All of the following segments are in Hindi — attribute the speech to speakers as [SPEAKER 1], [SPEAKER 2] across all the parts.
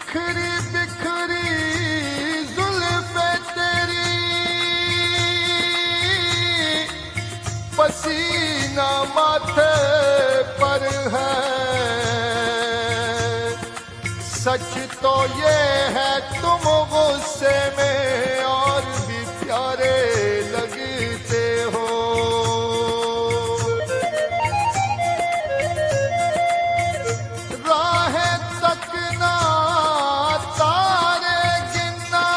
[SPEAKER 1] बिखरी बिखरी जुल्फे तेरी, पसीना माथे पर है। सच तो ये है तुम गुस्से में और भी प्यारे लगते हो। राहें तकना तारे गिनना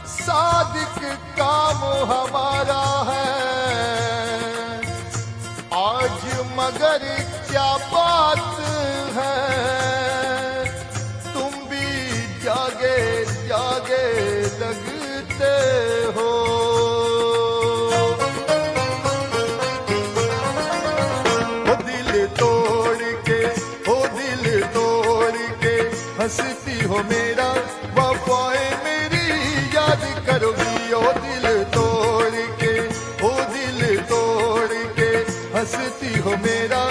[SPEAKER 1] सादिक काम हमारा है। आज मगर क्या बात है, तुम भी जागे जागे लगते हो। ओ दिल तोड़ के, ओ दिल तोड़ के हंसती हो मेरा, वफाएं मेरी याद करोगी। ओ दिल तोड़ के, ओ दिल तोड़ के हंसती हो मेरा,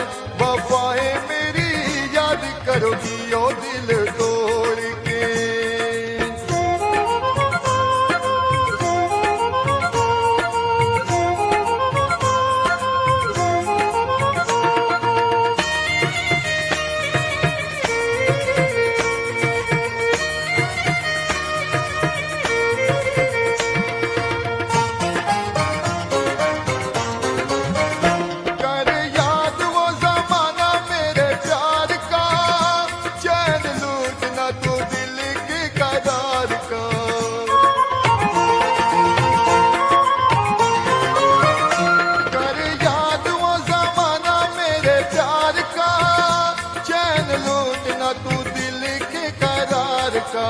[SPEAKER 1] वफाएं मेरी याद करोगी। ओ दिल तोड़ के। कर याद वो जमाना मेरे प्यार का, चैन लूटना तू दिल के करार का। कर याद वो जमाना मेरे प्यार का, चैन लूटना तू दिल के करार का।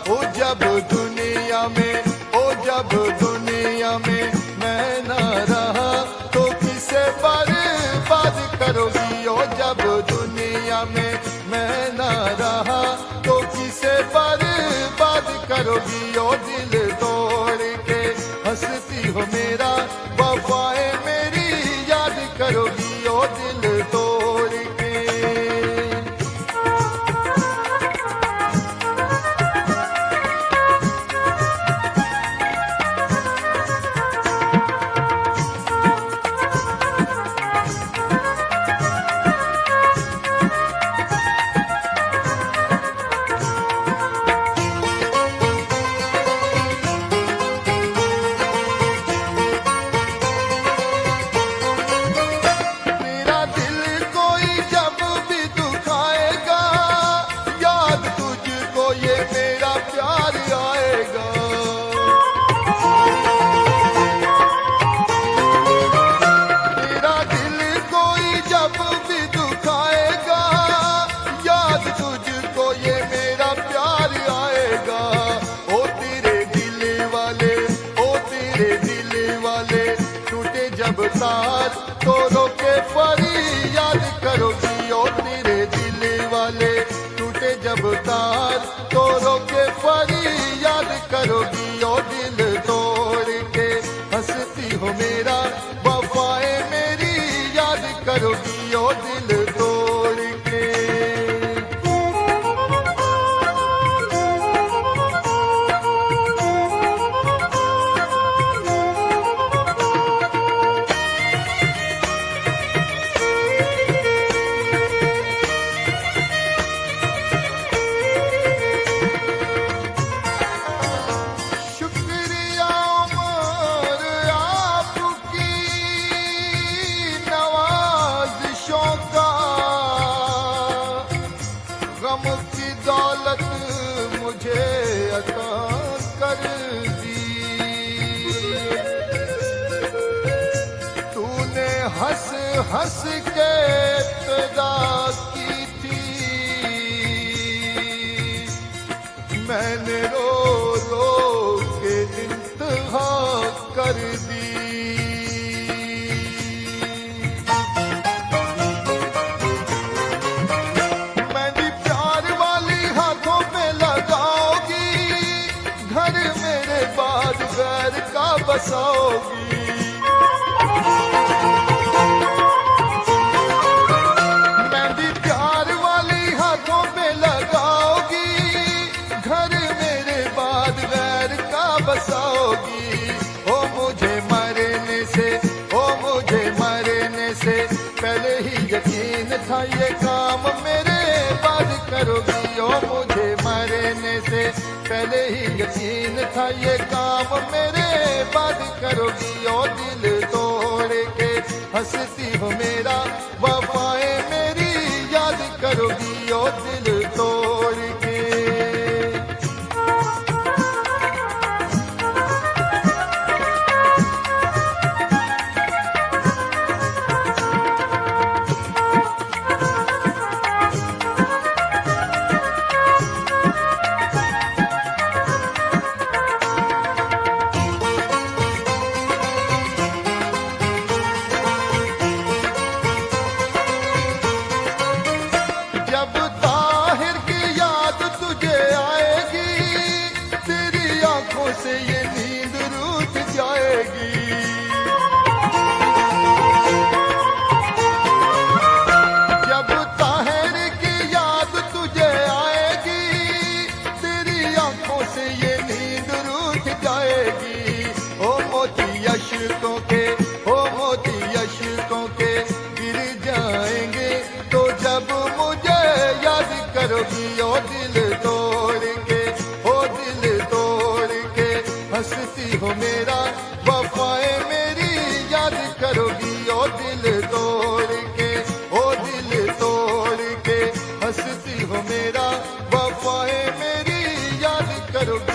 [SPEAKER 1] ओ जब दुनिया में, ओ जब दुनिया में मैं ना रहा तो किसे बर्बाद करोगी। ओ जब दुनिया में मैं ना रहा तो किसे बर्बाद करोगी। ओ दिल तोड़ के हंसती हो मेरा, वफाएं मेरी याद करोगी। ओ दिल तोड़ के। तेरा दिल कोई जब भी दुखाएगा, याद तुझको ये मेरा प्यार आएगा। तेरा दिल कोई जब भी दुखाएगा, याद तुझको ये मेरा प्यार आएगा। ओ तेरे दिल वाले, ओ तेरे दिल वाले टूटे जब तार तो रोके फरियाद करोगी। ओ तेरे दिल वाले टूटे जब तार तो रोके फरियाद करोगी। ओ दिल तोड़ के हंसती हो मेरा, वफाएं मेरी याद करोगी। ओ दिल तोड़ के। शुक्रिया उमर आपकी नवाजिशों का, गम की दौलत मुझे अता कर दी। तूने हंस हंस के इब्तिदा की थी, मैंने रो रो के इंतहा कर दी। मेरी प्यार वाली हाथों पे लगाओगी, घर मेरे बाद गैर का बसाओगी। मेहंदी प्यार वाली हाथों पे पहले ही यकीन था ये काम मेरे, बाद करोगी ओ मुझे मरने से। पहले ही यकीन था ये काम मेरे, बाद करोगी ओ दिल तोड़ के। हंसती हो मेरा वफाएं मेरी याद करोगी ओ दिल तोड़ के। जब ताहिर की याद तुझे आएगी, तेरी आंखों से ये नींद रूठ जाएगी। जब ताहिर की याद तुझे आएगी, तेरी आंखों से ये नींद रूठ जाएगी। ओ मोती अश्कों के, ओ मोती अश्कों के गिर जाएंगे तो जब मुझे याद करोगी ओ दिल तोड़ के, ओ दिल तोड़ के। हंसती हो मेरा वफाएं मेरी याद करोगी ओ दिल तोड़ के, ओ दिल तोड़ के। हंसती हो मेरा वफाएं मेरी याद करोगी।